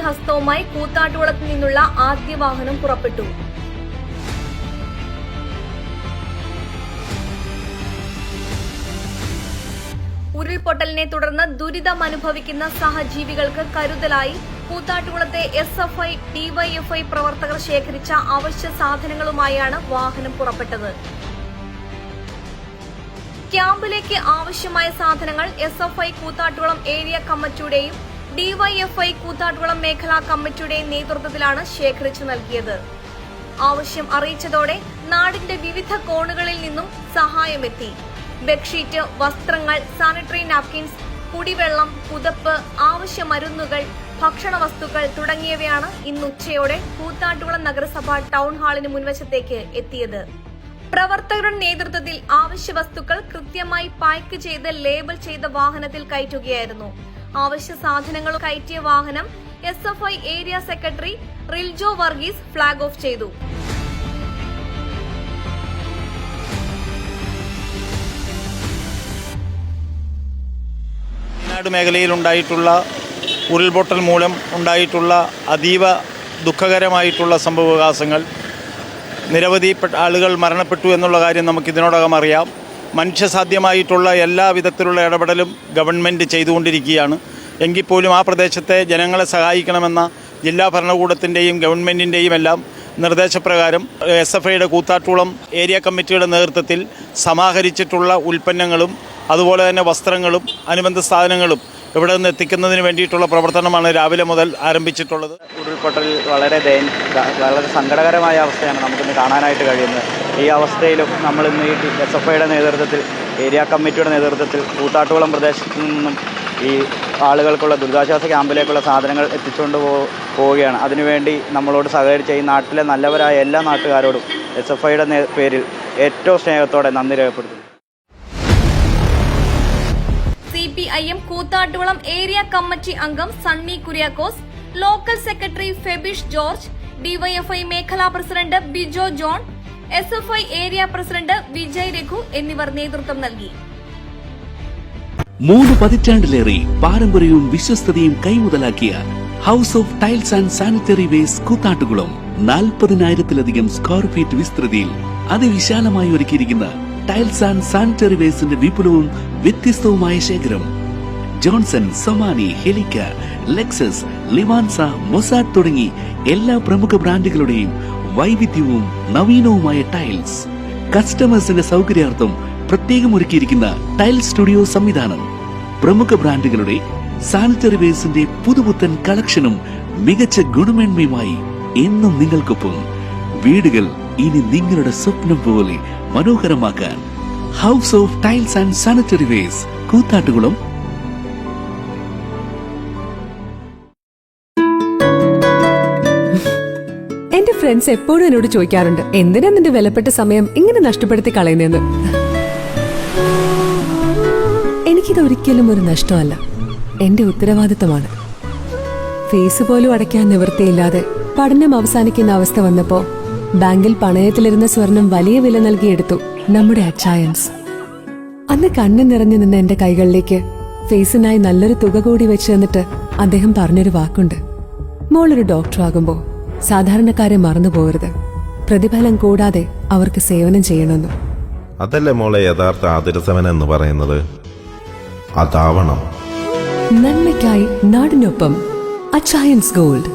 അഭയഹസ്തവുമായി കൂത്താട്ടുകുളത്ത് നിന്നുള്ള ആദ്യ വാഹനം പുറപ്പെട്ടു. ഉരുൾപൊട്ടലിനെ തുടർന്ന് ദുരിതമനുഭവിക്കുന്ന സഹജീവികൾക്ക് കരുതലായി കൂത്താട്ടുകുളത്തെ SFI, DYFI പ്രവർത്തകർ ശേഖരിച്ച അവശ്യ സാധനങ്ങളുമായാണ് വാഹനം പുറപ്പെട്ടത്. ക്യാമ്പിലേക്ക് ആവശ്യമായ സാധനങ്ങൾ SFI കൂത്താട്ടുകുളം ഏരിയ കമ്മിറ്റിയുടെയും DYFI കൂത്താട്ടുകുളം മേഖലാ കമ്മിറ്റിയുടെയും നേതൃത്വത്തിലാണ് ശേഖരിച്ചു നൽകിയത്. ആവശ്യം അറിയിച്ചതോടെ നാടിന്റെ വിവിധ കോണുകളിൽ നിന്നും സഹായമെത്തി. ബെഡ്ഷീറ്റ്, വസ്ത്രങ്ങൾ, സാനിറ്ററി നാപ്കിൻസ്, കുടിവെള്ളം, പുതപ്പ്, ആവശ്യ മരുന്നുകൾ, ഭക്ഷണ വസ്തുക്കൾ തുടങ്ങിയവയാണ് ഇന്ന് ഉച്ചയോടെ കൂത്താട്ടുകുളം നഗരസഭ ടൗൺ ഹാളിന് മുൻവശത്തേക്ക് എത്തിയത്. പ്രവർത്തകരുടെ നേതൃത്വത്തിൽ ആവശ്യ വസ്തുക്കൾ കൃത്യമായി പാക്ക് ചെയ്ത് ലേബൽ ചെയ്ത വാഹനത്തിൽ കയറ്റുകയായിരുന്നു. ആവശ്യ സാധനങ്ങൾ കയറ്റിയ വാഹനം SFI area secretary Riljo Varghese flag off ചെയ്തു. വയനാട് മേഖലയിലുണ്ടായിട്ടുള്ള ഉരുൾപൊട്ടൽ മൂലം ഉണ്ടായിട്ടുള്ള അതീവ ദുഃഖകരമായിട്ടുള്ള സംഭവവികാസങ്ങൾ, നിരവധി ആളുകൾ മരണപ്പെട്ടു എന്നുള്ള കാര്യം നമുക്ക് ഇതിനോടകം അറിയാം. മനുഷ്യസാധ്യമായിട്ടുള്ള എല്ലാ വിധത്തിലുള്ള ഇടപെടലും ഗവൺമെൻറ് ചെയ്തുകൊണ്ടിരിക്കുകയാണ്. എങ്കിൽ പോലും ആ പ്രദേശത്തെ ജനങ്ങളെ സഹായിക്കണമെന്ന ജില്ലാ ഭരണകൂടത്തിൻ്റെയും ഗവൺമെൻറ്റിൻ്റെയും എല്ലാം നിർദ്ദേശപ്രകാരം SFIയുടെ കൂത്താട്ടുകുളം ഏരിയ കമ്മിറ്റിയുടെ നേതൃത്വത്തിൽ സമാഹരിച്ചിട്ടുള്ള ഉൽപ്പന്നങ്ങളും അതുപോലെ തന്നെ വസ്ത്രങ്ങളും അനുബന്ധ സാധനങ്ങളും ഇവിടെ നിന്ന് എത്തിക്കുന്നതിന് വേണ്ടിയിട്ടുള്ള പ്രവർത്തനമാണ് രാവിലെ മുതൽ ആരംഭിച്ചിട്ടുള്ളത്. ഉരുൾപൊട്ടൽ വളരെ സങ്കടകരമായ അവസ്ഥയാണ് നമുക്കിന്ന് കാണാനായിട്ട് കഴിയുന്നത്. ഈ അവസ്ഥയിലും നമ്മളിന്ന് ഈ SFIയുടെ നേതൃത്വത്തിൽ, ഏരിയ കമ്മിറ്റിയുടെ നേതൃത്വത്തിൽ കൂത്താട്ടുകുളം പ്രദേശത്തു നിന്നും ഈ ആളുകൾക്കുള്ള ദുരിതാശ്വാസ ക്യാമ്പിലേക്കുള്ള സാധനങ്ങൾ എത്തിച്ചുകൊണ്ട് പോവുകയാണ്. അതിനുവേണ്ടി നമ്മളോട് സഹകരിച്ച ഈ നാട്ടിലെ നല്ലവരായ എല്ലാ നാട്ടുകാരോടും SFIയുടെ പേരിൽ ഏറ്റവും സ്നേഹത്തോടെ നന്ദി രേഖപ്പെടുത്തുന്നു. CPIM കൂത്താട്ടുകുളം ഏരിയ കമ്മിറ്റി അംഗം Sunny Kuriakose, local secretary Febish George, DYFI മേഖലാ president Bijo John, SFI area president Vijay Raghu എന്നിവർ നേതൃത്വം നൽകി. 3 പതിറ്റാണ്ടിലേറെ പാരമ്പര്യവും വിശ്വസ്തതയും കൈമുതലാക്കിയ house of tiles and sanitary waste Koothattukulam 40,000-ലധികം സ്ക്വയർ ഫീറ്റ് വിസ്തൃതിയിൽ അതിവിശാലമായി ഒരുക്കിയിരിക്കുന്ന ടൈൽസ് ആൻഡ് സാനിറ്ററി വേസ്റ്റിന്റെ വിപുലവും വ്യത്യസ്തവുമായ ശേഖരം. ജോൺസൺ, സൊമാനി, ഹെലിക്ക, ലെക്സസ്, ലിവാൻസ, മൊസാഡ് തുടങ്ങി എല്ലാ പ്രമുഖ ബ്രാൻഡുകളുടെയും വൈവിധ്യവും നവീനവുമായ ടൈൽസ്. കസ്റ്റമേഴ്സിന്റെ സൗകര്യാർത്ഥം പ്രത്യേകം ഒരുക്കിയിരിക്കുന്ന ടൈൽ സ്റ്റുഡിയോ സംവിധാനം. പ്രമുഖ ബ്രാൻഡുകളുടെ സാനിറ്ററി വേസ്റ്റിന്റെ പുതുപുത്തൻ കളക്ഷനും മികച്ച ഗുണമേന്മയുമായി എന്നും നിങ്ങൾക്കൊപ്പം. വീടുകൾ ഇനി നിങ്ങളുടെ സ്വപ്നം പോലെ മനോഹരമാക്കാൻ house of tiles and sanitary waste Koothattukulam. എന്റെ ഫ്രണ്ട്സ് എപ്പോഴും എന്നോട് ചോദിക്കാറുണ്ട്, എന്തിനാ നിന്റെ വിലപ്പെട്ട സമയം ഇങ്ങനെ നഷ്ടപ്പെടുത്തി കളയുന്നതെന്ന്. എനിക്കിതൊരിക്കലും ഒരു നഷ്ടമല്ല, എന്റെ ഉത്തരവാദിത്തമാണ്. ഫീസ് പോലും അടയ്ക്കാൻ നിവൃത്തിയില്ലാതെ പഠനം അവസാനിക്കുന്ന അവസ്ഥ വന്നപ്പോ ബാങ്കിൽ പണയത്തിലിരുന്ന സ്വർണം വലിയ വില നൽകിയെടുത്തു നമ്മുടെ അച്ചായൻസ്. അന്ന് കണ്ണു നിറഞ്ഞു നിന്ന എന്റെ കൈകളിലേക്ക് ഫീസിനായി നല്ലൊരു തുക കൂടി വെച്ച് തന്നിട്ട് അദ്ദേഹം പറഞ്ഞൊരു വാക്കുണ്ട്, മോളൊരു ഡോക്ടറാകുമ്പോ സാധാരണക്കാരെ മറന്നു പോകരുത്, പ്രതിഫലം കൂടാതെ അവർക്ക് സേവനം ചെയ്യണമെന്നും. അതല്ലേ മോളെ യഥാർത്ഥ ആതുരസേവനം എന്ന് പറയുന്നത്? അതാവണം. നന്മയ്ക്കായി നാടിനൊപ്പം അച്ചായൻസ് ഗോൾഡ്.